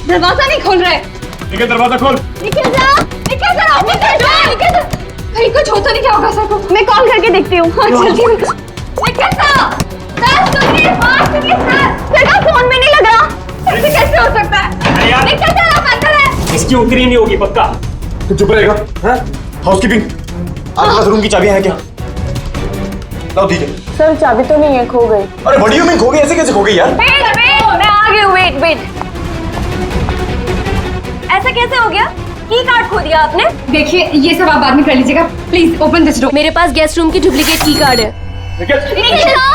दरवाजा नहीं खोल रहे। निकल, दरवाजा खोल। निकल जा, निकल जा, निकल जा, निकल जा। कहीं कुछ हो तो नहीं क्या होगा सर को? मैं कॉल करके देखती हूँ। हाँ जल्दी निकल जा। सर सुनिए, बात सुनिए सर का फोन में नहीं लग रहा। ऐसे कैसे हो सकता है? निकल जा, आप अंदर है। इसकी उतरी नहीं होगी पक्का। तू चुप रहेगा? हाउसकीपिंग, आपके पास रूम की चाबियां हैं क्या? लाओ दीजिए। सर चाबी तो नहीं है, खो गई। अरे व्हाट डू यू मीन खो गई? ऐसे कैसे खो गई यार? वेट, मैं आ गई हूँ। वेट। ऐसा कैसे हो गया? की कार्ड खो दिया आपने? देखिए ये सब आप बाद में कर लीजिएगा। Please open this door. मेरे पास गेस्ट रूम की डुप्लीकेट की कार्ड है। निकल जा।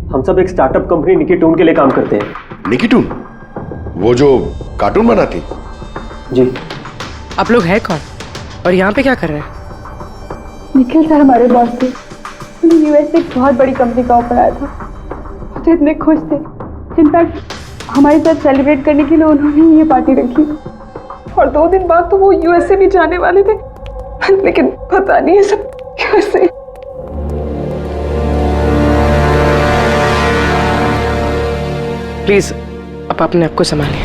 हम सब एक स्टार्टअप कंपनी निकीटून के लिए काम करते हैं। निकीटून? वो जो कार्टून बनाती? जी। आप लोग हैं कौन और यहाँ पे क्या कर रहे हैं? निखिल सर हमारे बॉस थे। उन्हें यूएस से एक बहुत बड़ी कंपनी का ऑफर आया था। वो तो इतने खुश थे, इनफैक्ट हमारे साथ सेलिब्रेट करने के लिए उन्होंने ये पार्टी रखी। और 2 दिन बाद तो वो यूएस से भी जाने वाले थे, लेकिन पता नहीं है सब कैसे। प्लीज आप अपने आप को संभालिए।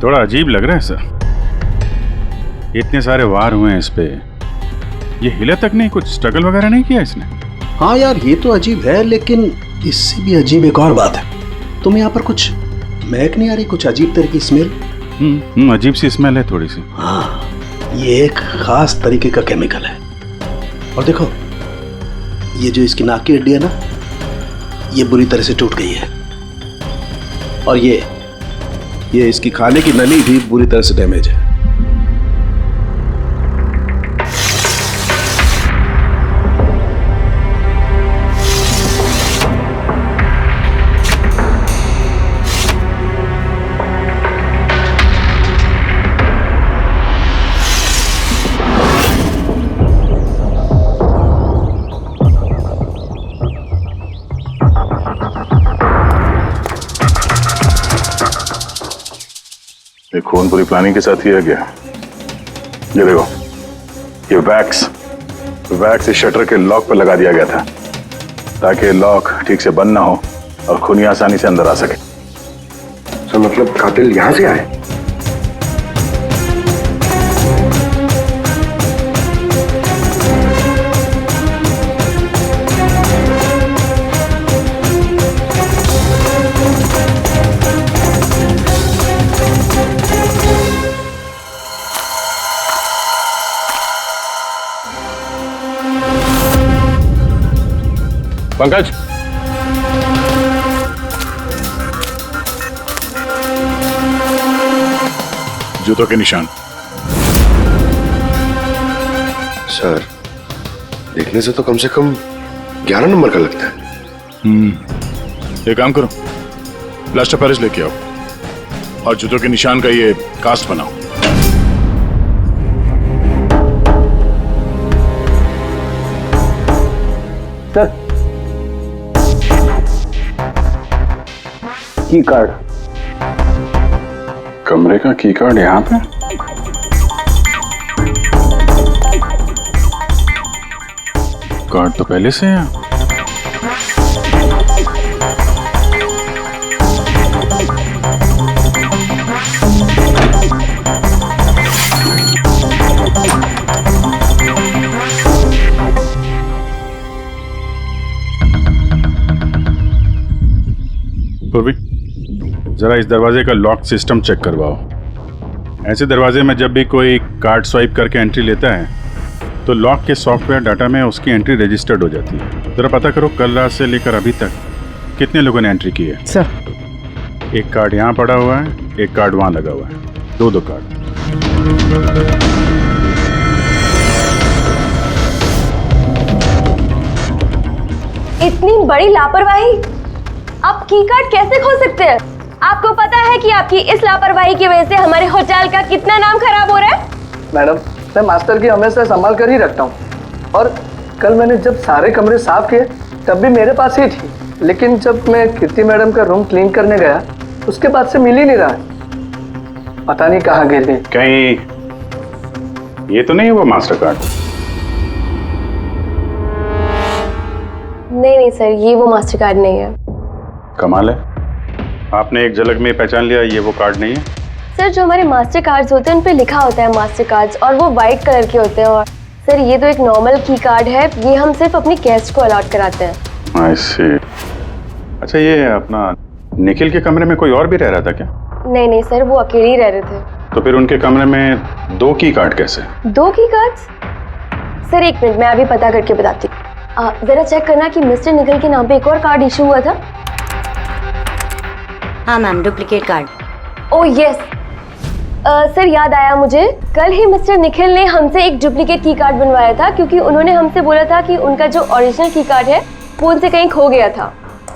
थोड़ा अजीब लग रहा है सर। इतने सारे वार हुए हैं इस पे, ये हिले तक नहीं, कुछ स्ट्रगल वगैरह नहीं किया इसने? हाँ यार ये तो अजीब है, लेकिन इससे भी अजीब एक और बात है। तुम्हें यहाँ पर कुछ महक नहीं आ रही? कुछ अजीब तरह की स्मेल? अजीब सी स्मेल है थोड़ी सी। हाँ, ये एक खास तरीके का केमिकल है। और देखो, ये जो इसकी नाक की हड्डी है ना, ये बुरी तरह से टूट गई है। और ये इसकी खाने की नली भी बुरी तरह से डैमेज है। ये खून पूरी प्लानिंग के साथ किया गया। ये देखो, ये वैक्स इस शटर के लॉक पर लगा दिया गया था ताकि लॉक ठीक से बंद ना हो और खूनी आसानी से अंदर आ सके। तो मतलब कातिल यहां से आए? पंकज, जूतों के निशान। सर, देखने से तो कम 11 नंबर का लगता है। एक काम करो, प्लास्टर पेरिस लेके आओ और जूतों के निशान का ये कास्ट बनाओ। सर, की कार्ड। कमरे का की कार्ड यहाँ पे? कार्ड तो पहले से है। जरा इस दरवाजे का लॉक सिस्टम चेक करवाओ। ऐसे दरवाजे में जब भी कोई कार्ड स्वाइप करके एंट्री लेता है तो लॉक के सॉफ्टवेयर डाटा में उसकी एंट्री रजिस्टर्ड हो जाती है। जरा पता करो कल रात से लेकर अभी तक कितने लोगों ने एंट्री की है। सर, एक कार्ड यहाँ पड़ा हुआ है, एक कार्ड वहाँ लगा हुआ है, दो कार्ड। इतनी बड़ी लापरवाही! आप की कार्ड कैसे खो सकते हैं? आपको पता है कि आपकी इस लापरवाही की वजह से हमारे होटल का कितना नाम खराब हो रहा है? मैडम, मैं मास्टर की हमेशा संभाल कर ही रखता हूँ और कल मैंने जब सारे कमरे साफ किए तब भी मेरे पास ही थी, लेकिन जब मैं कीर्ति मैडम का रूम क्लीन करने गया उसके बाद से मिल ही नहीं रहा। पता नहीं कहाँ गिर गई। कहीं ये तो नहीं है वो मास्टर कार्ड? नहीं सर, ये वो मास्टर कार्ड नहीं है। कमाल है, आपने एक झलक में पहचान लिया ये वो कार्ड नहीं है। सर, जो हमारे मास्टर कार्ड्स होते हैं उन पे लिखा होता है मास्टर कार्ड्स और वो वाइट कलर के होते हैं। और सर, ये तो एक नॉर्मल की कार्ड है, ये हम सिर्फ अपनी गेस्ट को अलॉट कराते हैं। आई सी। अच्छा, ये अपना निखिल के कमरे में कोई और भी रह रहा था क्या? नहीं सर, वो अकेले ही रह रहे थे। तो फिर उनके कमरे में 2 की कार्ड कैसे? 2 की कार्ड्स? सर एक मिनट, मैं अभी पता करके बताती हूँ। जरा चेक करना कि मिस्टर निखिल के नाम पे एक और कार्ड इशू हुआ था। हाँ ma'am, duplicate card. Oh yes sir, याद आया मुझे, कल ही मिस्टर निखिल ने हमसे एक डुप्लीकेट की कार्ड बनवाया था क्योंकि उन्होंने हमसे बोला था कि उनका जो ओरिजिनल की कार्ड है वो उनसे कहीं खो गया था।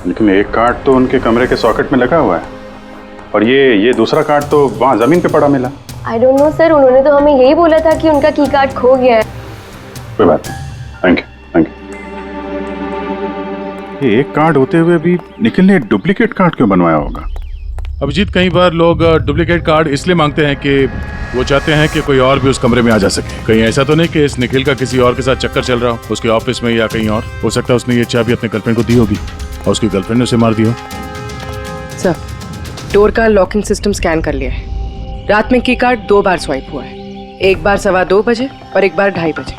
लेकिन एक कार्ड तो उनके कमरे के सॉकेट में लगा हुआ है और ये दूसरा कार्ड तो वहाँ जमीन पे पड़ा मिला। आई डोंट नो सर, उन्होंने तो हमें यही बोला था कि उनका की कार्ड खो गया है। कोई बात नहीं, थैंक यू। ये एक कार्ड होते हुए भी निखिल ने डुप्लीकेट कार्ड क्यों बनवाया होगा? अभिजीत, कई बार लोग डुप्लीकेट कार्ड इसलिए मांगते हैं कि वो चाहते हैं कि कोई और भी उस कमरे में आ जा सके। कहीं ऐसा तो नहीं कि इस निखिल का किसी और के साथ चक्कर चल रहा हो, उसके ऑफिस में या कहीं और। हो सकता है उसने ये चाबी अपने गर्लफ्रेंड को दी होगी और उसकी गर्लफ्रेंड ने उसे मार दिया। सर, डोर का लॉकिंग सिस्टम स्कैन कर लिया है। रात में की कार्ड 2 बार स्वाइप हुआ है, एक बार 2:15 बजे और एक बार 2:30 बजे।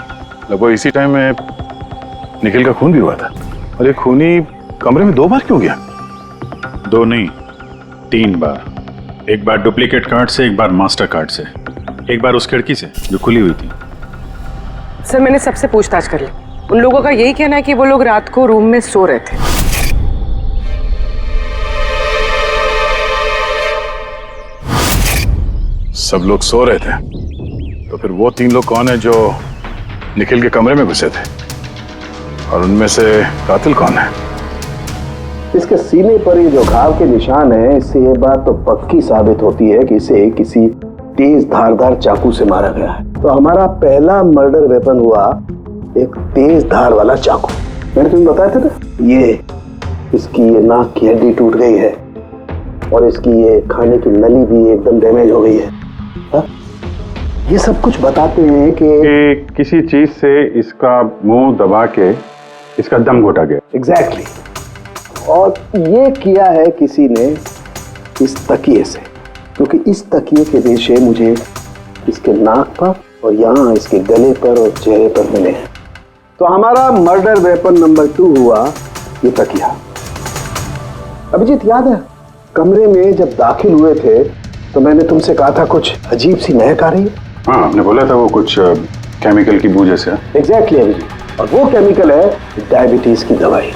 लगभग इसी टाइम में निखिल का खून भी हुआ था। और ये खूनी कमरे में 2 बार क्यों गया? 2 नहीं, 3 बार। एक बार डुप्लीकेट कार्ड से, एक बार मास्टर कार्ड से, एक बार उस खिड़की से जो खुली हुई थी। सर, मैंने सबसे पूछताछ कर ली, उन लोगों का यही कहना है कि वो लोग रात को रूम में सो रहे थे। सब लोग सो रहे थे, तो फिर वो 3 लोग कौन है जो निखिल के कमरे में घुसे थे? और उनमें से कातिल कौन है? इसके सीने पर ये जो घाव के निशान है, इससे ये बात तो पक्की साबित होती है कि इसे किसी तेज धारदार चाकू से मारा गया है। तो हमारा पहला मर्डर वेपन हुआ एक तेज धार वाला चाकू। मैंने तुम्हें बताया था ना, ये इसकी ये नाक की हड्डी टूट गई है और इसकी ये खाने की नली भी एकदम डैमेज हो गई है। हा? ये सब कुछ बताते हैं कि किसी चीज से इसका मुंह दबा के इसका दम घोटा गया। एग्जैक्टली। और ये किया है किसी ने इस तकिए से, क्योंकि इस तकिए के रेशे मुझे इसके नाक पर और यहाँ इसके गले पर और चेहरे पर मिले हैं। तो हमारा मर्डर वेपन नंबर 2 हुआ ये तकिया। अभिजीत, याद है कमरे में जब दाखिल हुए थे तो मैंने तुमसे कहा था कुछ अजीब सी महक आ रही है? हाँ, आपने बोला था वो कुछ केमिकल की बू जैसे। एग्जैक्टली अभिजीत, और वो केमिकल है डायबिटीज की दवाई,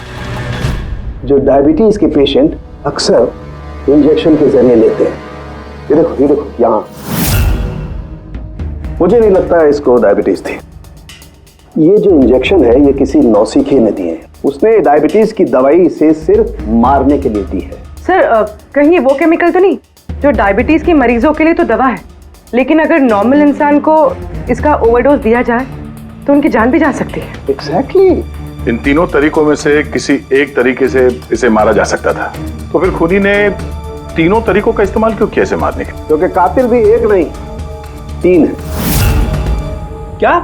जो डायबिटीज के पेशेंट अक्सर इंजेक्शन के जरिए लेते हैं। ये देखो यहाँ। मुझे नहीं लगता इसको डायबिटीज थी। ये जो इंजेक्शन है ये किसी नौसिखिए ने दिए हैं। उसने डायबिटीज की दवाई इसे सिर्फ मारने के लिए दी है। सर, कहीं वो केमिकल तो नहीं जो डायबिटीज के मरीजों के लिए तो दवा है, लेकिन अगर नॉर्मल इंसान को इसका ओवरडोज दिया जाए तो उनकी जान भी जा सकती है। एग्जैक्टली। इन तीनों तरीकों में से किसी एक तरीके से इसे मारा जा सकता था, तो फिर खूनी ने तीनों तरीकों का इस्तेमाल क्यों किया इसे मारने के? क्योंकि कातिल भी एक नहीं 3 है। क्या?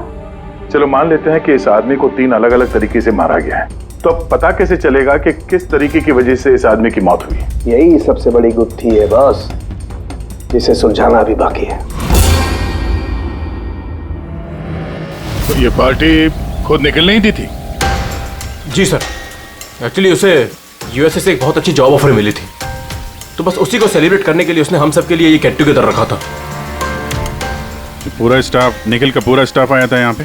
चलो मान लेते हैं कि इस आदमी को 3 अलग अलग तरीके से मारा गया है, तो अब पता कैसे चलेगा कि किस तरीके की वजह से इस आदमी की मौत हुई? यही सबसे बड़ी गुत्थी है बॉस, जिसे सुलझाना भी बाकी है। तो ये पार्टी खुद निकल नहीं दी थी? जी सर, एक्चुअली उसे यूएसए से एक बहुत अच्छी जॉब ऑफर मिली थी, तो बस उसी को सेलिब्रेट करने के लिए उसने हम सब के लिए ये गेट टुगेदर रखा था। पूरा स्टाफ, निखिल का पूरा स्टाफ आया था यहाँ पे?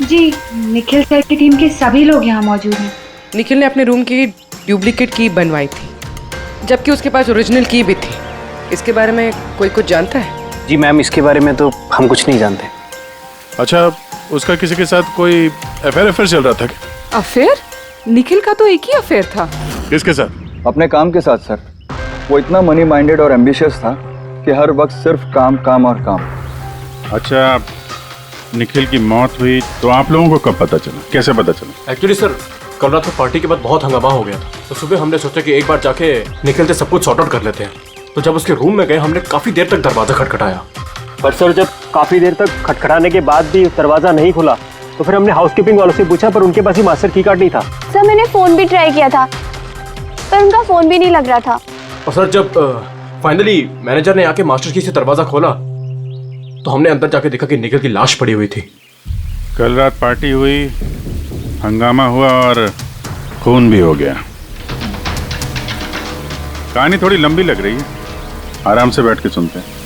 जी, निखिल सर की टीम के सभी लोग यहाँ मौजूद हैं। निखिल ने अपने रूम की डुप्लीकेट की बनवाई थी, जबकि उसके पास ओरिजिनल की भी थी। इसके बारे में कोई कुछ जानता है? जी मैम, इसके बारे में तो हम कुछ नहीं जानते। अच्छा, उसका किसी के साथ कोई अफेयर चल रहा था क्या? अफेयर? निखिल का तो एक ही अफेयर था। किसके साथ? अपने काम के साथ सर। वो इतना मनी माइंडेड और एम्बिशियस था कि हर वक्त सिर्फ काम काम और काम। अच्छा, निखिल की मौत हुई तो आप लोगों को कब पता चला, कैसे पता चला? एक्चुअली सर, कल रात को पार्टी के बाद बहुत हंगामा हो गया था, तो सुबह हमने सोचा कि एक बार जाके निखिल से सब कुछ सॉर्ट आउट कर लेते हैं। तो जब उसके रूम में गए, हमने काफी देर तक दरवाजा खटखटाया। पर सर, जब काफी देर तक खटखटाने के बाद भी दरवाजा नहीं खुला तो फिर हमने हाउसकीपिंग वालों से पूछा, पर उनके पास ही मास्टर की कार्ड नहीं था। सर मैंने फोन भी ट्राई किया था, पर उनका फोन भी नहीं लग रहा था। और सर, जब फाइनली मैनेजर ने आके मास्टर की से दरवाजा खोला तो हमने अंदर जाके देखा कि निखिल की लाश पड़ी हुई थी। कल रात पार्टी हुई, हंगामा हुआ और खून भी हो गया। कहानी थोड़ी लंबी लग रही है, आराम से बैठ के सुनते हैं।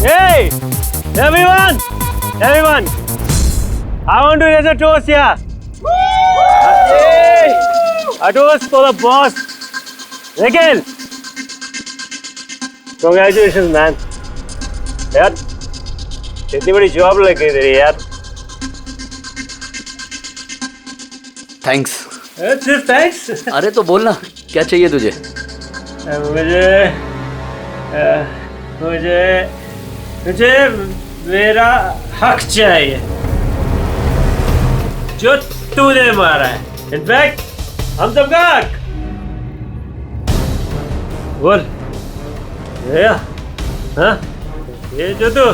Hey, everyone, I want to raise a toast here. Hey, a toast for the boss, Nikhil. Congratulations, man. यार, इतनी बड़ी जॉब लग गई तेरी यार। थैंक्स। सिर्फ थैंक्स? अरे तो बोलना, क्या चाहिए तुझे? मुझे मेरा हक चाहिए जो तूने मारा है। इनफैक्ट हम सबका हक। बोल हाँ, ये जो तू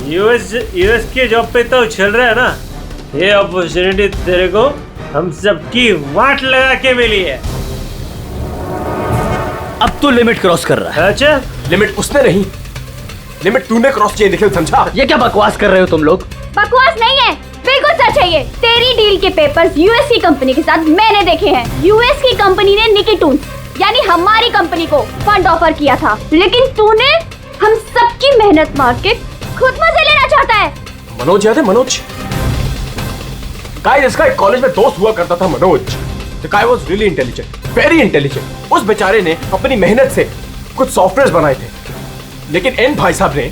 यूएस की जॉब पे तो चल रहा है ना, ये अपॉर्चुनिटी तेरे को हम सबकी वाट लगा के मिली है। अब तू लिमिट क्रॉस कर रहा है। अच्छा, लिमिट उसने नहीं, लिमिट तूने क्रॉस किया निखिल, समझा? ये क्या बकवास कर रहे हो तुम लोग? बकवास नहीं है, बिल्कुल सच है ये। तेरी डील के पेपर्स यूएस की कंपनी के साथ मैंने देखे हैं। यूएस की कंपनी ने निकिटून यानी हमारी कंपनी को फंड ऑफर किया था, लेकिन तूने हम सबकी मेहनत मार के खुद मजे लेना चाहता है। मनोज याद है? मनोज गाइस, इसका एक कॉलेज में दोस्त हुआ करता था Manoj. The guy was really intelligent, very intelligent। उस बेचारे ने अपनी मेहनत से कुछ सॉफ्टवेयर बनाए थे, लेकिन एन भाई साहब ने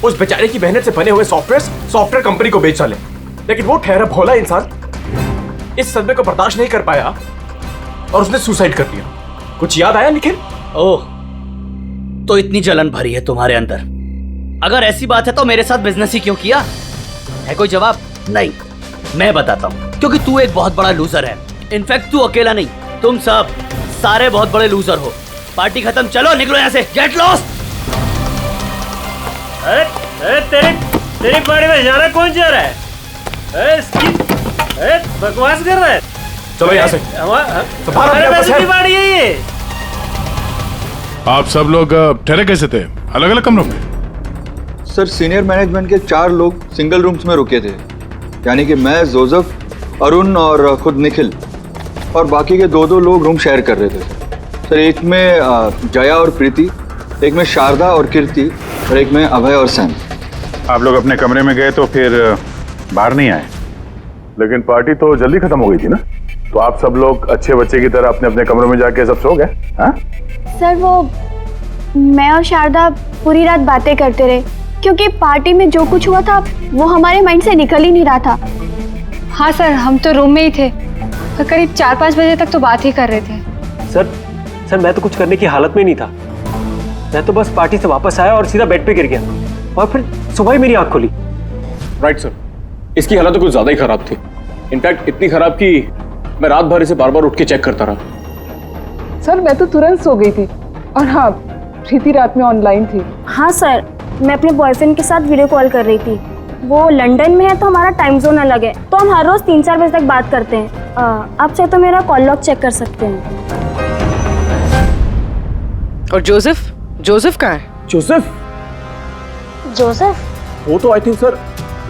उस बेचारे की मेहनत से बने हुए सॉफ्टवेयर कंपनी को बेच डाले। लेकिन वो ठहरा भोला इंसान इस सदमे को बर्दाश्त नहीं कर पाया और उसने सुसाइड कर लिया। कुछ याद आया निखिल? ओह, तो इतनी जलन भरी है तुम्हारे अंदर। अगर ऐसी बात है तो मेरे साथ बिजनेस ही क्यों किया? है कोई जवाब? नहीं, मैं बताता हूँ। क्योंकि तू एक बहुत बड़ा लूजर है। इनफैक्ट तू अकेला नहीं, तुम सब सारे बहुत बड़े लूजर हो। पार्टी खत्म, चलो निकलो यहाँ से, गेट लॉस्ट। अरे तेरी पार्टी में जाना कौन जा रहा है? बकवास कर रहा है। चलो यहाँ से। हमारे पैसे की पार्टी है ये। आप सब लोग ठहरे कैसे थे अलग अलग कमरों में? सर, सीनियर मैनेजमेंट के 4 लोग सिंगल रूम्स में रुके थे, यानी कि मैं, जोसेफ, अरुण और खुद निखिल, और बाकी के 2 लोग रूम शेयर कर रहे थे। सर, एक में जया और प्रीति, एक में शारदा और कीर्ति, और एक में अभय और सैम। आप लोग अपने कमरे में गए तो फिर बाहर नहीं आए, लेकिन पार्टी तो जल्दी खत्म हो गई थी ना, तो आप सब लोग अच्छे बच्चे की तरह अपने अपने कमरों में जाके सब सो गए? हाँ सर, वो मैं और शारदा पूरी रात बातें करते रहे, क्योंकि पार्टी में जो कुछ हुआ था वो हमारे माइंड से निकल ही नहीं रहा था। हाँ सर, हम तो रूम में ही थे और करीब 4-5 बजे तक तो बात ही कर रहे थे। सर मैं तो कुछ करने की हालत में नहीं था। मैं तो बस पार्टी से वापस आया और सीधा बेड पे गिर गया और फिर सुबह ही मेरी आंख खुली। राइट सर, इसकी हालत तो कुछ ज्यादा ही खराब थी। इनफैक्ट इतनी खराब कि मैं रात भर इसे बार बार उठ के चेक करता रहा। सर मैं तो तुरंत सो गई थी। और हाँ, प्रीति रात में ऑनलाइन थी। हाँ सर, मैं अपने बॉयफ्रेंड के साथ वीडियो कॉल कर रही थी। वो लंदन में है तो हमारा टाइम जोन अलग है, तो हम हर रोज 3-4 बजे तक बात करते हैं। आप चाहे तो मेरा कॉल लॉग चेक कर सकते हैं। और जोसेफ? जोसेफ कहाँ है? जोसेफ? जोसेफ? वो तो आई थिंक सर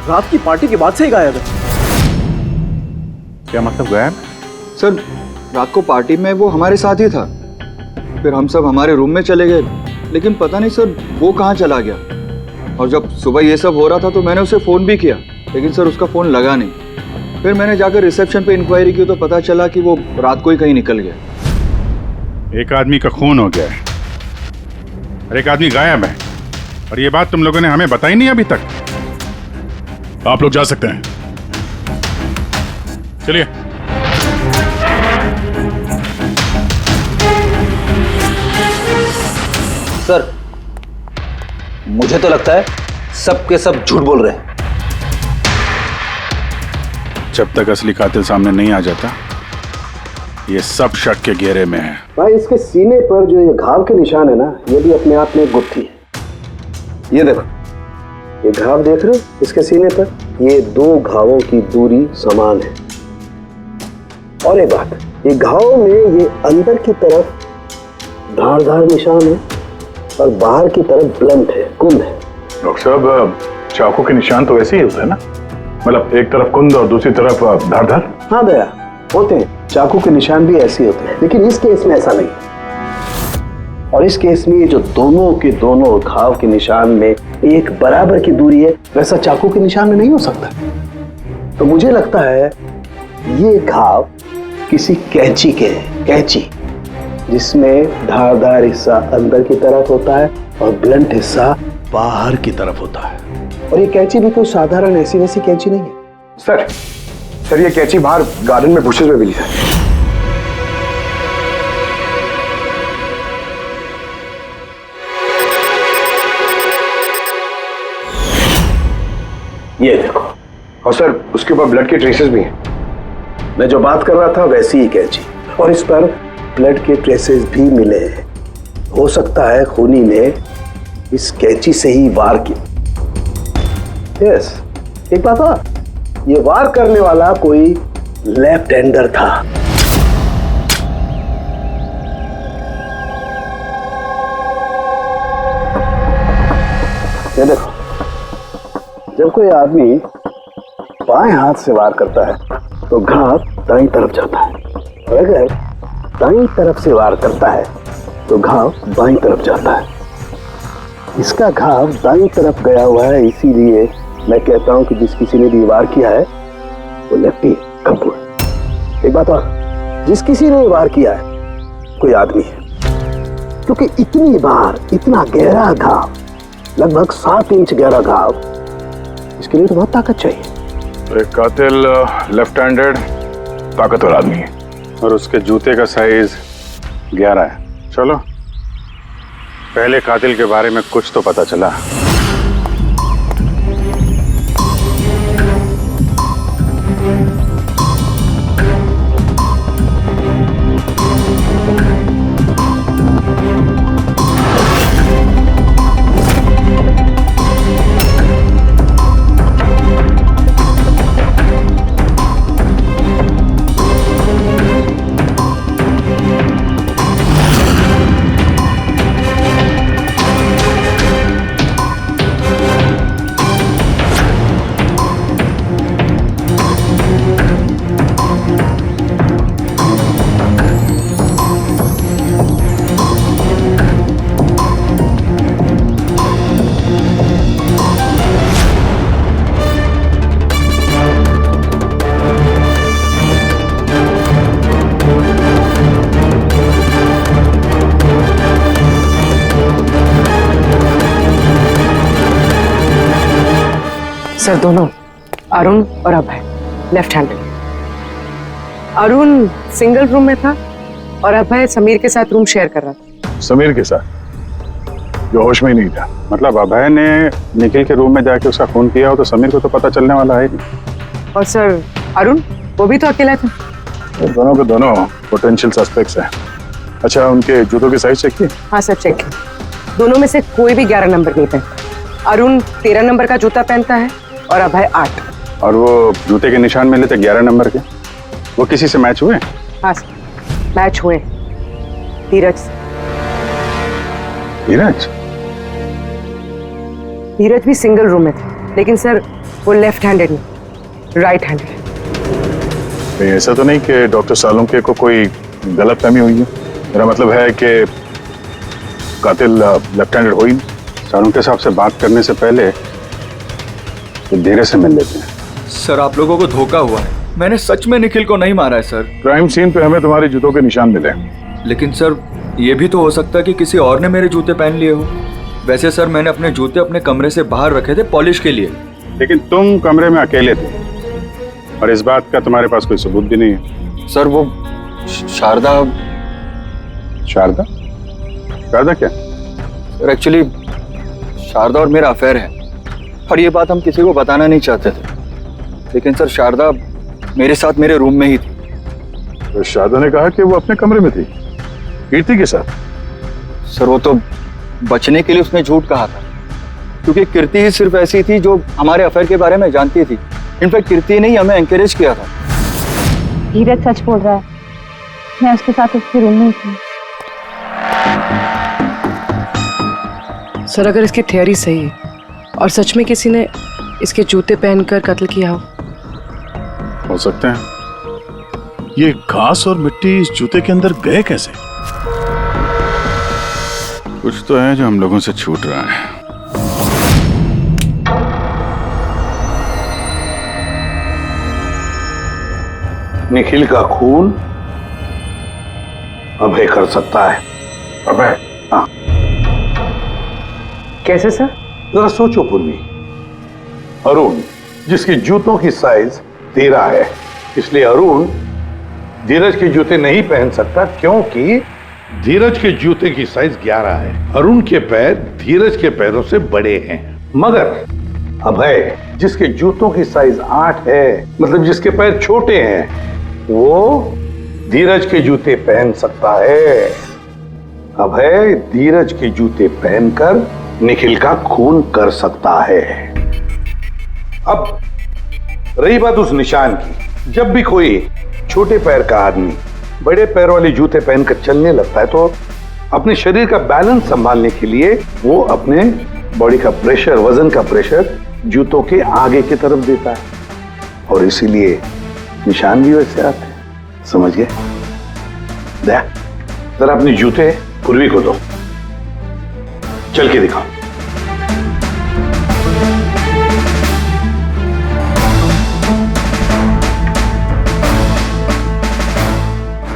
रात की पार्टी के बाद से ही गायब है। क्या मतलब गायब? सर रात को पार्टी में वो हमारे साथ ही था, फिर हम सब हमारे रूम में चले गए, लेकिन पता नहीं सर वो कहाँ चला गया। और जब सुबह ये सब हो रहा था तो मैंने उसे फ़ोन भी किया, लेकिन सर उसका फ़ोन लगा नहीं। फिर मैंने जाकर रिसेप्शन पे इंक्वायरी की तो पता चला कि वो रात को ही कहीं निकल गया। एक आदमी का खून हो गया है और एक आदमी गायब है, और ये बात तुम लोगों ने हमें बताई नहीं अभी तक। आप लोग जा सकते हैं, चलिए। सर मुझे तो लगता है सब के सब झूठ बोल रहे हैं। जब तक असली कातिल सामने नहीं आ जाता, ये सब शक के घेरे में है। भाई इसके सीने पर जो ये घाव के निशान है ना, ये भी अपने आप में एक गुत्थी है। ये देखो, ये घाव देख रहे हो इसके सीने पर? ये 2 घावों की दूरी समान है। और एक बात, ये घाव में ये अंदर की तरफ धारदार निशान है और बाहर की तरफ ब्लंट है, कुंद है। डॉक्टर साहब, चाकू के निशान तो वैसे ही होते हैं ना, मतलब एक तरफ कुंद और दूसरी तरफ धारदार। हाँ दया, होते हैं, चाकू के निशान भी ऐसे होते हैं, लेकिन इस केस में ऐसा नहीं। और इस केस में जो दोनों के दोनों घाव के निशान में एक बराबर की दूरी है, वैसा चाकू के निशान में नहीं हो सकता। तो मुझे लगता है ये घाव किसी कैंची के हैं, कैंची जिसमें धारदार हिस्सा अंदर की तरफ होता है और ब्लंट हिस्सा बाहर की तरफ होता है। और ये कैंची भी कोई साधारण ऐसी वैसी कैंची नहीं है। सर ये कैंची बाहर गार्डन में बुशेस में मिली है। ये देखो, और सर उसके ऊपर ब्लड के ट्रेसेस भी हैं। मैं जो बात कर रहा था वैसी ही कैंची, और इस पर ब्लड के ट्रेसेस भी मिले हैं। हो सकता है खूनी ने इस कैंची से ही वार किया। यस, एक बात और, ये वार करने वाला कोई लेफ्ट हैंडर था। ये देखो, जब कोई आदमी बाएं हाथ से वार करता है तो घाव दाईं तरफ जाता है, और अगर दाईं तरफ से वार करता है तो घाव बाईं तरफ जाता है। इसका घाव दाईं तरफ गया हुआ है, इसीलिए मैं कहता हूं कि जिस किसी ने भी वार किया है वो लेफ्टी कपूर। एक बात और, जिस किसी ने वार किया है कोई आदमी है, क्योंकि इतनी बार इतना गहरा घाव, लगभग 7 इंच गहरा घाव, इसके लिए तो बहुत ताकत चाहिए। तो एक कातिल लेफ्ट हैंडेड ताकतवर आदमी है, और उसके जूते का साइज 11 है। चलो, पहले कातिल के बारे में कुछ तो पता चला। सर दोनों, अरुण और Abhay, left handed. Arun single room में था और अभय समीर के साथ रूम शेयर कर रहा था। समीर के साथ? जो होश में ही नहीं था। मतलब अभय ने निखिल के रूम में जाके उसका खून किया हो तो समीर को तो पता चलने वाला है नहीं। और सर अरुण, वो भी तो अकेला था। दोनों के दोनों पोटेंशियल सस्पेक्ट्स हैं। अच्छा, उनके जूतों की साइज चेक की? हाँ सर, चेक किया। दोनों में से कोई भी 11 नंबर नहीं पहनता। अरुण 13 नंबर का जूता पहनता है और अभय 8। और वो जूते के निशान मिले थे 11 नंबर के, वो किसी से मैच हुए? हाँ सर, मैच हुए धीरज से। धीरज? धीरज भी सिंगल रूम में थे, लेकिन सर वो लेफ्ट हैंडेड नहीं, राइट हैंडेड। ऐसा तो नहीं कि डॉक्टर सालुंके को कोई गलतफहमी हुई है? मेरा मतलब है कि कातिल लेफ्ट हैंडेड हो ही नहीं। सालुंके साहब से बात करने से पहले तो धीरज से मिल लेते हैं। सर, आप लोगों को धोखा हुआ है। मैंने सच में निखिल को नहीं मारा है सर। क्राइम सीन पे हमें तुम्हारे जूतों के निशान मिले। लेकिन सर, ये भी तो हो सकता है कि किसी और ने मेरे जूते पहन लिए हो। वैसे सर, मैंने अपने जूते अपने कमरे से बाहर रखे थे पॉलिश के लिए। लेकिन तुम कमरे में अकेले थे और इस बात का तुम्हारे पास कोई सबूत भी नहीं है। सर, वो शारदा। शारदा? शारदा क्या? सर, एक्चुअली शारदा और मेरा अफेयर है और ये बात हम किसी को बताना नहीं चाहते थे। लेकिन सर, शारदा मेरे साथ मेरे रूम में ही थी। तो शारदा ने कहा कि वो अपने कमरे में थी कीर्ति के साथ। सर, वो तो बचने के लिए उसने झूठ कहा था, क्योंकि कीर्ति ही सिर्फ ऐसी थी जो हमारे अफेयर के बारे में जानती थी। इनफैक्ट कीर्ति ने ही हमें एनकरेज किया था। धीरज सच बोल रहा है, मैं उसके साथ उसके रूम में ही थी। सर, अगर इसकी थियरी सही है और सच में किसी ने इसके जूते पहनकर कत्ल किया हो सकते हैं। ये घास और मिट्टी इस जूते के अंदर गए कैसे? कुछ तो है जो हम लोगों से छूट रहा है। निखिल का खून अभय कर सकता है। अभय? हाँ। कैसे सर? जरा सोचो पूर्वी। अरुण जिसकी जूतों की साइज 13 है, इसलिए अरुण धीरज के जूते नहीं पहन सकता, क्योंकि धीरज के जूते की साइज 11 है। अरुण के पैर धीरज के पैरों से बड़े हैं। मगर अभय जिसके जूतों की साइज 8 है, मतलब जिसके पैर छोटे हैं, वो धीरज के जूते पहन सकता है। अभय धीरज के जूते पहनकर निखिल का खून कर सकता है। अब रही बात उस निशान की, जब भी कोई छोटे पैर का आदमी बड़े पैर वाले जूते पहनकर चलने लगता है तो अपने शरीर का बैलेंस संभालने के लिए वो अपने बॉडी का प्रेशर, वजन का प्रेशर जूतों के आगे की तरफ देता है और इसीलिए निशान भी वैसे आते हैं। समझ गए? जरा अपने जूते पूर्वी को दो, चल के दिखाओ।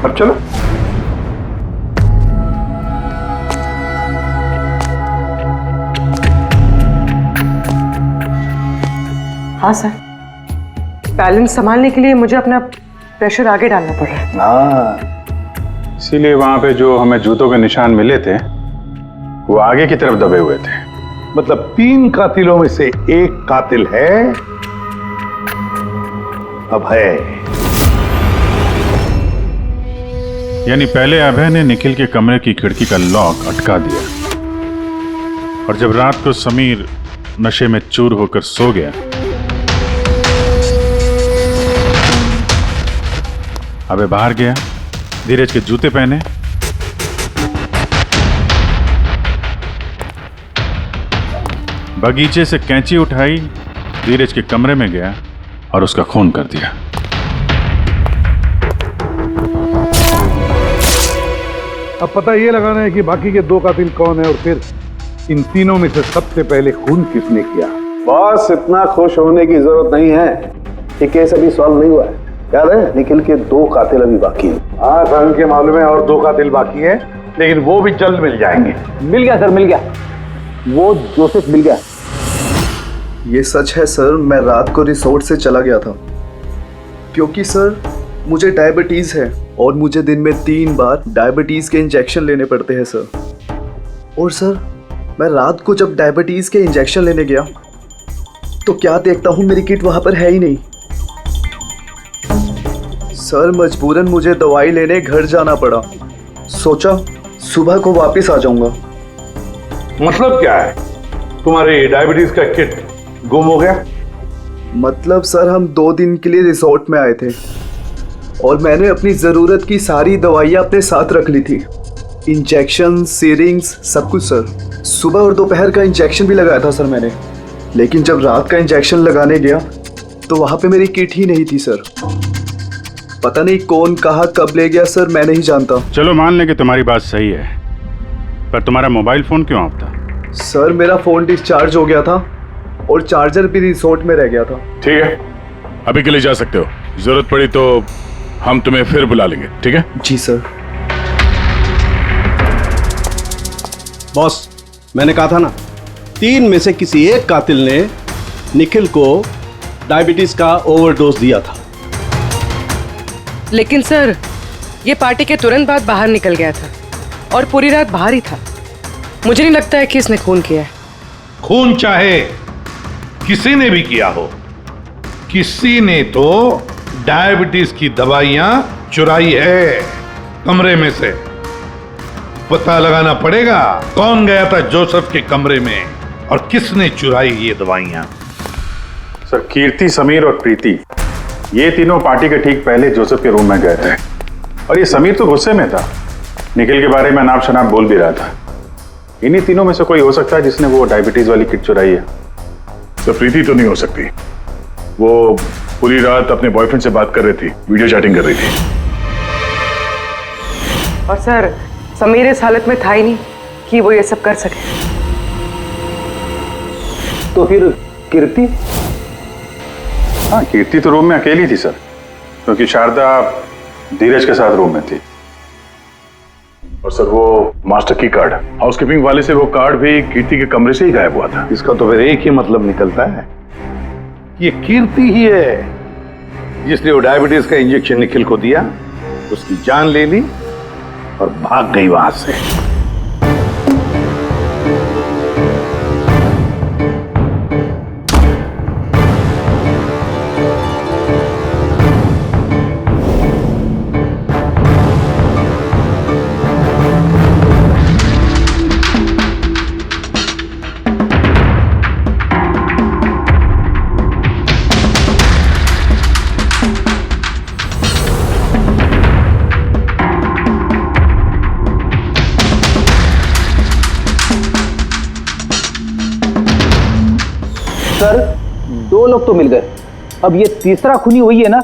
अब चलो। हाँ सर, बैलेंस संभालने के लिए मुझे अपना प्रेशर आगे डालना पड़ रहा है। हाँ, इसीलिए वहां पे जो हमें जूतों के निशान मिले थे वो आगे की तरफ दबे हुए थे। मतलब 3 कातिलों में से एक कातिल है अभय। यानी पहले अभय ने निखिल के कमरे की खिड़की का लॉक अटका दिया और जब रात को समीर नशे में चूर होकर सो गया, अभय बाहर गया, धीरज के जूते पहने, बगीचे से कैंची उठाई, धीरज के कमरे में गया और उसका खून कर दिया। अब पता ये लगाना है कि बाकी के 2 कातिल कौन है और फिर इन तीनों में से सबसे पहले खून किसने किया। बॉस, इतना खुश होने की जरूरत नहीं है, ये केस अभी सॉल्व नहीं हुआ है। याद है, निखिल के 2 कातिल अभी बाकी हैं। हाँ सर, के मालूम है और 2 कातिल बाकी है, लेकिन वो भी जल्द मिल जाएंगे। मिल गया सर, मिल गया, वो जोसेफ मिल गया। ये सच है सर, मैं रात को रिसोर्ट से चला गया था क्योंकि सर मुझे डायबिटीज़ है और मुझे दिन में 3 बार डायबिटीज़ के इंजेक्शन लेने पड़ते हैं सर। और सर मैं रात को जब डायबिटीज़ के इंजेक्शन लेने गया तो क्या देखता हूँ मेरी किट वहाँ पर है ही नहीं। सर मजबूरन मुझे दवाई लेने घर जाना पड़ा सोचा सुबह को वापस आ जाऊंगा। मतलब क्या है? तुम्हारी डायबिटीज का किट गुम हो गया? मतलब सर हम 2 दिन के लिए रिसोर्ट में आए थे और मैंने अपनी ज़रूरत की सारी दवाइयाँ अपने साथ रख ली थी। इंजेक्शन, सीरिंग्स, सब कुछ सर। सुबह और दोपहर का इंजेक्शन भी लगाया था सर मैंने, लेकिन जब रात का इंजेक्शन लगाने गया तो वहाँ पे मेरी किट ही नहीं थी सर। पता नहीं कौन कहाँ कब ले गया सर, मैं नहीं जानता। चलो मान लें कि तुम्हारी बात सही है, पर तुम्हारा मोबाइल फोन क्यों ऑफ था? सर मेरा फोन डिस्चार्ज हो गया था और चार्जर भी रिसोर्ट में रह गया था। ठीक है, अभी के लिए जा सकते हो। जरूरत पड़ी तो हम तुम्हें फिर बुला लेंगे, ठीक है? जी सर। बॉस, मैंने कहा था ना, 3 में से किसी एक कातिल ने निखिल को डायबिटीज का ओवरडोज दिया था। लेकिन सर, ये पार्टी के तुरंत बाद बाहर निकल गया था और पूरी रात बाहर ही था। मुझे नहीं लगता है कि इसने खून किया है। खून चाहे किसी ने भी किया हो, किसी ने तो डायबिटीज की दवाइयां चुराई है कमरे में से। पता लगाना पड़ेगा कौन गया था जोसेफ के कमरे में और किसने चुराई ये दवाइयां। सर, कीर्ति, समीर और प्रीति, ये तीनों पार्टी के ठीक पहले जोसेफ के रूम में गए थे और ये समीर तो गुस्से में था, निखिल के बारे में अनाप शनाप बोल भी रहा था। इन्हीं तीनों में से कोई हो सकता है जिसने वो डायबिटीज वाली किट चुराई है। तो प्रीति तो नहीं हो सकती, वो पूरी रात अपने बॉयफ्रेंड से बात कर रही थी, वीडियो चैटिंग कर रही थी। और सर, समीर इस हालत में था ही नहीं कि वो ये सब कर सके। तो फिर कीर्ति? हाँ, कीर्ति तो रूम में अकेली थी सर, क्योंकि शारदा धीरज के साथ रूम में थी। और सर, वो मास्टर की कार्ड, हाउसकीपिंग वाले से वो कार्ड भी कीर्ति के कमरे से ही गायब हुआ था। इसका तो फिर एक ही मतलब निकलता है, ये कीर्ति ही है जिसने वो डायबिटीज का इंजेक्शन निखिल को दिया, उसकी जान ले ली और भाग गई वहां से। सर 2 लोग तो मिल गए, अब ये तीसरा खूनी वही है ना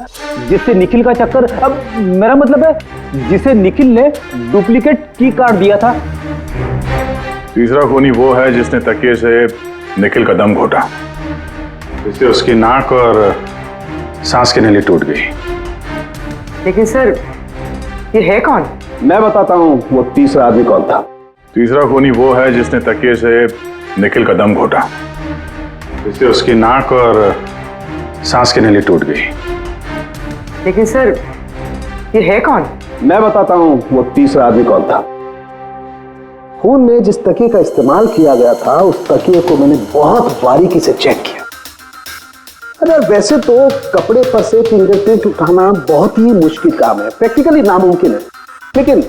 जिससे निखिल का चक्कर। अब मेरा मतलब है जिसे निखिल ने डुप्लीकेट की कार्ड दिया था। तीसरा खूनी वो है जिसने तकिए से निखिल का दम घोटा, इससे उसकी नाक और सांस की नली टूट गई। लेकिन सर, ये है कौन? मैं बताता हूँ वो तीसरा आदमी कौन था। तीसरा खूनी वो है जिसने तकिए से निखिल का दम घोटा, इससे उसकी नाक और सांस की नली टूट गई। लेकिन सर, ये है कौन? मैं बताता हूँ वो तीसरा आदमी कौन था। खून में जिस तकिए का इस्तेमाल किया गया था, उस तकिए को मैंने बहुत बारीकी से चेक किया। अरे वैसे तो कपड़े पर से फिंगरप्रिंट उठाना बहुत ही मुश्किल काम है, प्रैक्टिकली नामुमकिन है, लेकिन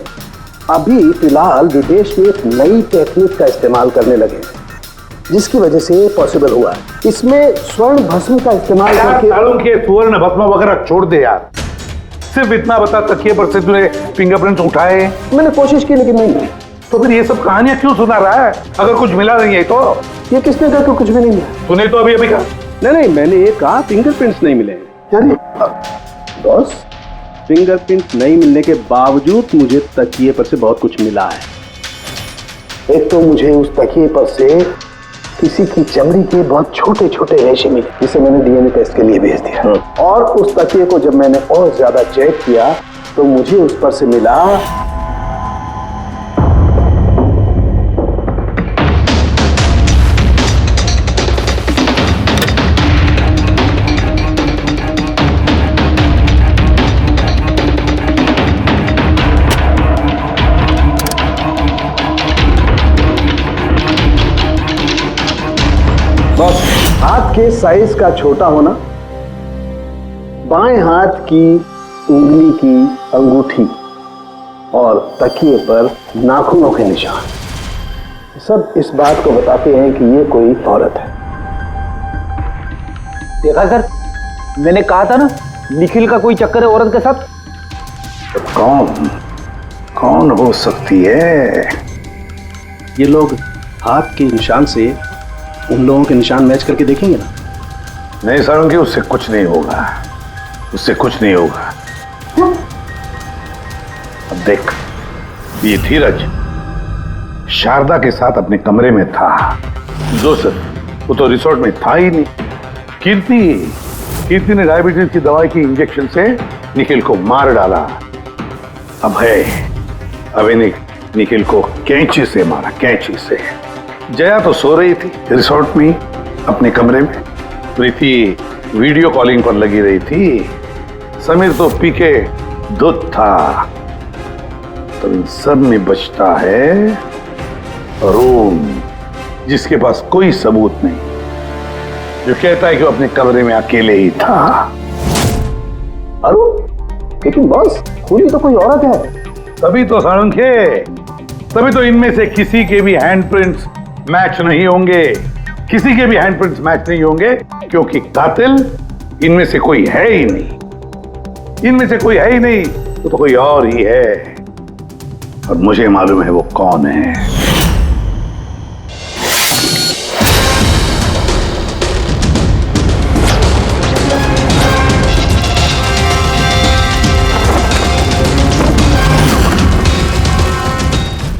अभी फिलहाल विदेश में एक नई टेक्निक का इस्तेमाल करने लगे जिसकी वजह से पॉसिबल हुआ है। इसमें स्वर्ण भस्म का इस्तेमाल करके। सालों के स्वर्ण भस्म वगैरह छोड़ दे यार, सिर्फ इतना बता तकिए पर से तूने फिंगरप्रिंट्स उठाए? मैंने कोशिश की लेकिन नहीं मिली। तो फिर ये सब कहानियां क्यों सुना रहा है अगर कुछ मिला नहीं है तो? ये किसने कहा कि कुछ भी नहीं मिला? तूने तो अभी कहा। नहीं, मैंने ये कहा फिंगरप्रिंट्स नहीं मिले। यानी बॉस, फिंगरप्रिंट नहीं मिलने के बावजूद मुझे तकिए पर से बहुत कुछ मिला है। एक तो मुझे उस तकिए पर से किसी की चमड़ी के बहुत छोटे छोटे रेशे मिले, जिसे मैंने डीएनए टेस्ट के लिए भेज दिया। और उस तकिए को जब मैंने और ज्यादा चेक किया तो मुझे उस पर से मिला बस हाथ के साइज का छोटा होना, बाएं हाथ की उंगली की अंगूठी और तकिए पर नाखूनों के निशान, सब इस बात को बताते हैं कि ये कोई औरत है। देखा सर, मैंने कहा था ना निखिल का कोई चक्कर है औरत के साथ। तो कौन हो सकती है? ये लोग हाथ के निशान से उन लोगों के निशान मैच करके देखेंगे ना। नहीं सारंगी, उससे कुछ नहीं होगा, उससे कुछ नहीं होगा। अब देख, ये धीरज शारदा के साथ अपने कमरे में था, जोसेफ वो तो रिसोर्ट में था ही नहीं। कीर्ति ने डायबिटीज की दवाई की इंजेक्शन से निखिल को मार डाला। अब निखिल को कैंची से मारा, कैंची से। जया तो सो रही थी रिसोर्ट में अपने कमरे में, प्रीति वीडियो कॉलिंग पर लगी रही थी, समीर तो पी के धुत था। तो इन सब में बचता है अरुण, जिसके पास कोई सबूत नहीं, जो कहता है कि वो अपने कमरे में अकेले ही था। अरुण? लेकिन बॉस, खूनी तो कोई औरत है। तभी तो सारंगे, तभी तो इनमें से किसी के भी हैंडप्रिंट्स मैच नहीं होंगे, किसी के भी हैंडप्रिंट्स मैच नहीं होंगे, क्योंकि कातिल इनमें से कोई है ही नहीं, इनमें से कोई है ही नहीं, तो कोई और ही है। और मुझे मालूम है वो कौन है।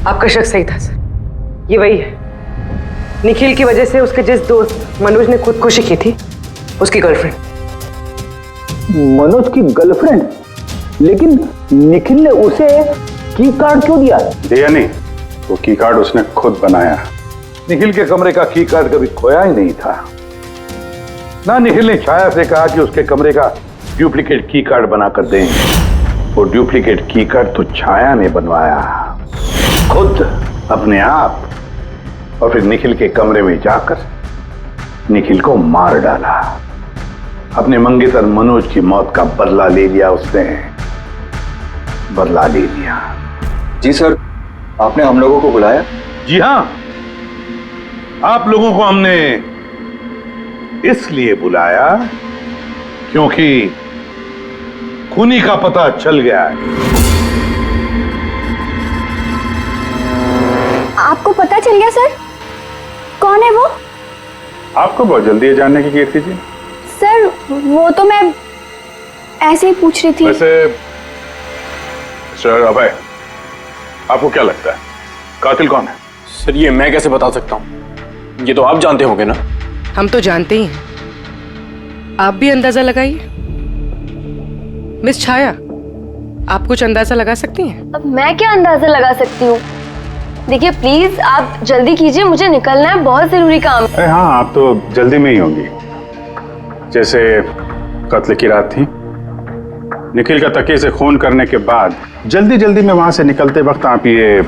आपका शक सही था सर, ये वही है। निखिल की वजह से उसके जिस दोस्त मनोज ने खुदकुशी की थी, उसकी गर्लफ्रेंड। मनोज की गर्लफ्रेंड? लेकिन निखिल ने उसे की कार्ड क्यों दिया? दिया नहीं, वो की कार्ड उसने खुद बनाया। निखिल के कमरे का की कार्ड कभी खोया ही नहीं था ना। निखिल ने छाया से कहा कि उसके कमरे का डुप्लीकेट की कार्ड बनाकर दें। वो डुप्लीकेट की कार्ड तो छाया ने बनवाया खुद, अपने आप, और फिर निखिल के कमरे में जाकर निखिल को मार डाला। अपने मंगेतर मनोज की मौत का बदला ले लिया उसने, बदला ले लिया। जी सर, आपने हम लोगों को बुलाया? जी हां, आप लोगों को हमने इसलिए बुलाया क्योंकि खूनी का पता चल गया है। आपको पता चल गया सर? कौन है वो? आपको बहुत जल्दी है जानने की कीर्ति जी। सर वो तो मैं ऐसे ही पूछ रही थी। वैसे सर अभय, आपको क्या लगता है कातिल कौन है? सर ये मैं कैसे बता सकता हूँ, ये तो आप जानते होंगे ना। हम तो जानते ही हैं, आप भी अंदाजा लगाइए। मिस छाया, आप कुछ अंदाजा लगा सकती हैं? अब मैं क्या अंदाजा लगा सकती हूँ? देखिए प्लीज आप जल्दी कीजिए, मुझे निकलना है, बहुत जरूरी काम है। हाँ, आप तो जल्दी में ही होंगी। जैसे कत्ल की रात थी, निखिल का तकिए से खून करने के बाद जल्दी जल्दी में वहां से निकलते वक्त आप ये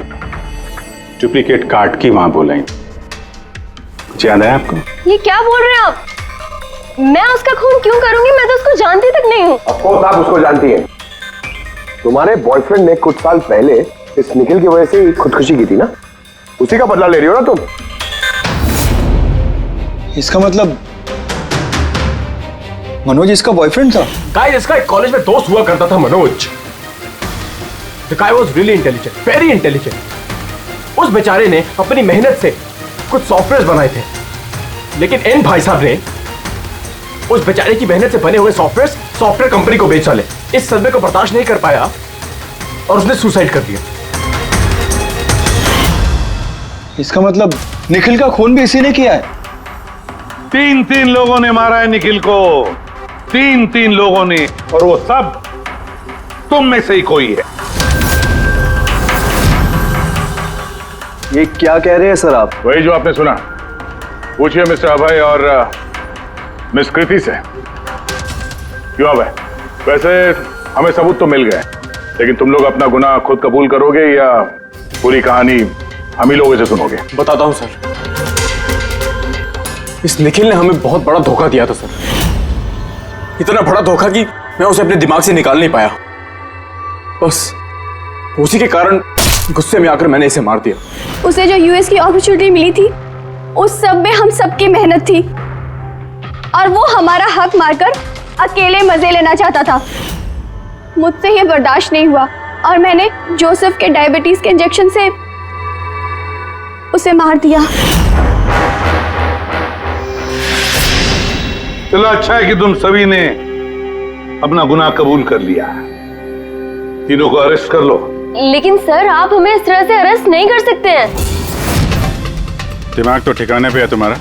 डुप्लीकेट कार्ड की वहां बोलें। कुछ याद है आपको? ये क्या बोल रहे हैं आप? मैं उसका खून क्यों करूंगी? मैं तो उसको जानती तक नहीं हूँ। ऑफ कोर्स आप उसको जानती हैं। तुम्हारे बॉयफ्रेंड ने कुछ साल पहले इस निखिल की वजह से खुदकुशी की थी ना, उसी का बदला ले रही हो ना तुम। इसका मतलब मनोज इसका बॉयफ्रेंड था? गाइस, इसका एक कॉलेज में दोस्त हुआ करता था Manoj. The guy was really intelligent, very intelligent। उस बेचारे ने अपनी मेहनत से कुछ सॉफ्टवेयर बनाए थे, लेकिन एन भाई साहब ने उस बेचारे की मेहनत से बने हुए सॉफ्टवेयर कंपनी को बेच डाले। इस सदमे को बर्दाश्त नहीं कर पाया और उसने सुसाइड कर दिया। इसका मतलब निखिल का खून भी इसी ने किया है? 3 लोगों ने मारा है निखिल को, 3 लोगों ने, और वो सब तुम में से ही कोई है। ये क्या कह रहे हैं सर आप? वही जो आपने सुना। पूछिए मिस्टर अभय और मिस कृति से। क्यों अभय? वैसे हमें सबूत तो मिल गए, लेकिन तुम लोग अपना गुनाह खुद कबूल करोगे या पूरी कहानी हम ही लोगों से सुनोगे? बताता हूं सर। इस निखिल ने हमें बहुत बड़ा धोखा दिया था सर, इतना बड़ा धोखा कि मैं उसे अपने दिमाग से निकाल नहीं पाया। उसी के कारण गुस्से में आकर मैंने इसे मार दिया। उसे जो यूएस की अपॉर्चुनिटी मिली थी उस सब में हम सबकी मेहनत थी और वो हमारा हक मारकर अकेले मजे लेना चाहता था। मुझसे ये बर्दाश्त नहीं हुआ और मैंने जोसेफ के डायबिटीज के इंजेक्शन से उसे मार दिया। चलो अच्छा है कि तुम सभी ने अपना गुनाह कबूल कर लिया। तीनों को अरेस्ट कर लो। लेकिन सर आप हमें इस तरह से अरेस्ट नहीं कर सकते हैं। दिमाग तो ठिकाने पे है तुम्हारा।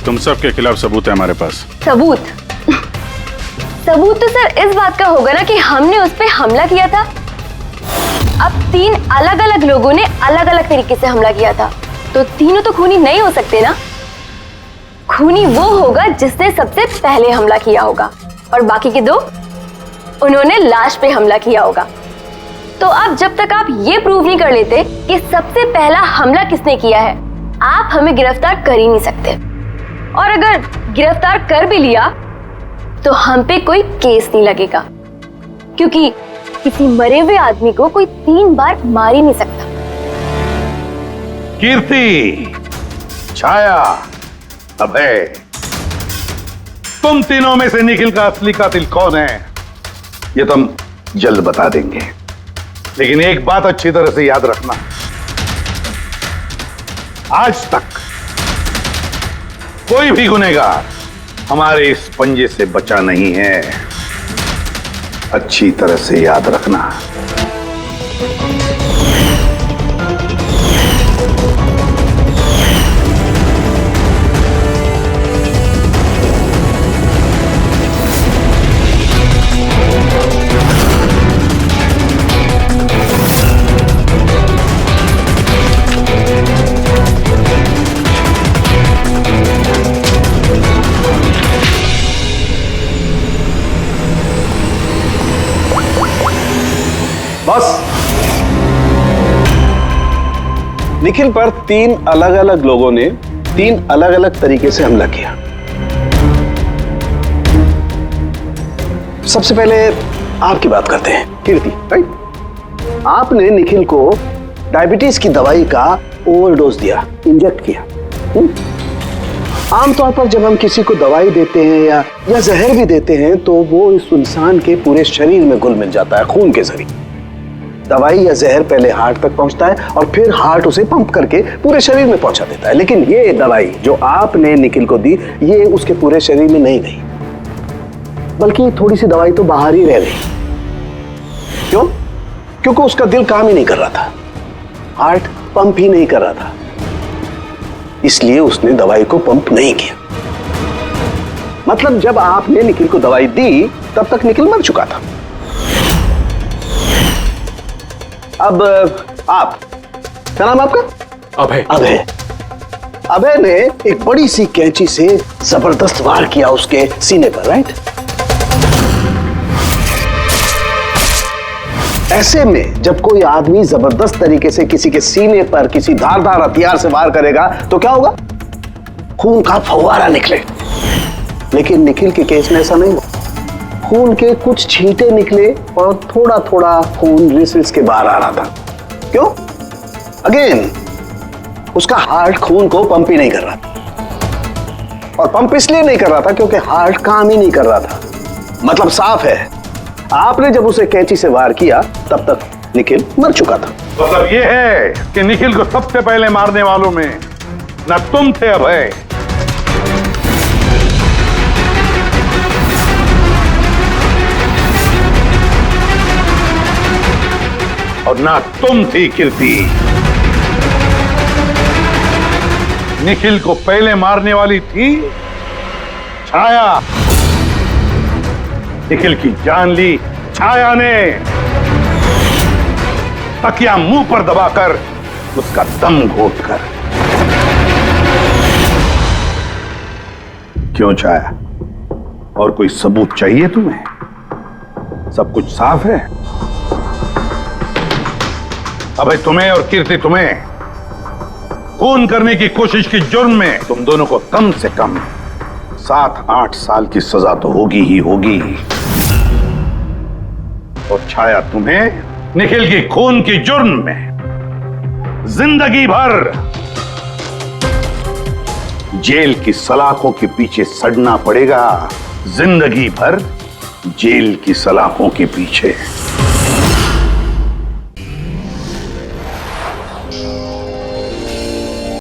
तुम सब के खिलाफ सबूत है हमारे पास। सबूत? सबूत तो सर इस बात का होगा ना कि हमने उस पे हमला किया था। अब 3 अलग अलग लोगों ने अलग अलग तरीके से हमला किया था, तो तीनों तो खूनी नहीं हो सकते ना। खूनी वो होगा जिसने सबसे पहले हमला किया होगा और बाकी के 2 उन्होंने लाश पे हमला किया होगा। तो अब जब तक आप ये प्रूव नहीं कर लेते कि सबसे पहला हमला किसने किया है, आप हमें गिरफ्तार कर ही नहीं सकते। और अगर गिरफ्तार कर भी लिया तो हम पे कोई केस नहीं लगेगा, क्योंकि किसी मरे हुए आदमी को कोई 3 बार मार ही नहीं सकता। कीर्ति, छाया, अभय, तुम तीनों में से निखिल का असली कातिल कौन है ये तुम जल्द बता देंगे। लेकिन एक बात अच्छी तरह से याद रखना, आज तक कोई भी गुनहगार हमारे इस पंजे से बचा नहीं है। अच्छी तरह से याद रखना। बस निखिल पर 3 अलग अलग लोगों ने 3 अलग अलग तरीके से हमला किया। सबसे पहले आपकी बात करते हैं, कीर्ति, राइट? आपने निखिल को डायबिटीज की दवाई का ओवरडोज दिया, इंजेक्ट किया। आमतौर पर जब हम किसी को दवाई देते हैं या जहर भी देते हैं तो वो इस इंसान के पूरे शरीर में घुल मिल जाता है खून के जरिए। दवाई या जहर पहले हार्ट तक पहुंचता है और फिर हार्ट उसे पंप करके पूरे शरीर में पहुंचा देता है। लेकिन ये दवाई जो आपने निखिल को दी, ये उसके पूरे शरीर में नहीं गई, बल्कि थोड़ी सी दवाई तो बाहर ही रह गई। क्यों? क्योंकि उसका दिल काम ही नहीं कर रहा था, हार्ट पंप ही नहीं कर रहा था, इसलिए उसने दवाई को पंप नहीं किया। मतलब जब आपने निखिल को दवाई दी तब तक निखिल मर चुका था। अब आप, क्या नाम आपका? अभय। अभय। अभय ने एक बड़ी सी कैंची से जबरदस्त वार किया उसके सीने पर, राइट? ऐसे में जब कोई आदमी जबरदस्त तरीके से किसी के सीने पर किसी धारदार हथियार से वार करेगा तो क्या होगा? खून का फव्वारा निकले। लेकिन निखिल के केस में ऐसा नहीं हुआ। खून के कुछ छींटे निकले और थोड़ा थोड़ा खून रिस के बाहर आ रहा था। क्यों? अगेन उसका हार्ट खून को पंप ही नहीं कर रहा था, और पंप इसलिए नहीं कर रहा था क्योंकि हार्ट काम ही नहीं कर रहा था। मतलब साफ है, आपने जब उसे कैंची से वार किया तब तक निखिल मर चुका था। मतलब ये है कि निखिल को सबसे पहले मारने वालों में न तुम थे अभय, और ना तुम थी कीर्ति। निखिल को पहले मारने वाली थी छाया। निखिल की जान ली छाया ने, तकिया मुंह पर दबाकर उसका दम घोटकर। क्यों छाया, और कोई सबूत चाहिए तुम्हें? सब कुछ साफ है। अबे तुम्हें और कीर्ति, तुम्हें खून करने की कोशिश की जुर्म में तुम दोनों को कम से कम 7-8 साल की सजा तो होगी ही होगी। और छाया, तुम्हें निखिल की खून की जुर्म में जिंदगी भर जेल की सलाखों के पीछे सड़ना पड़ेगा, जिंदगी भर जेल की सलाखों के पीछे।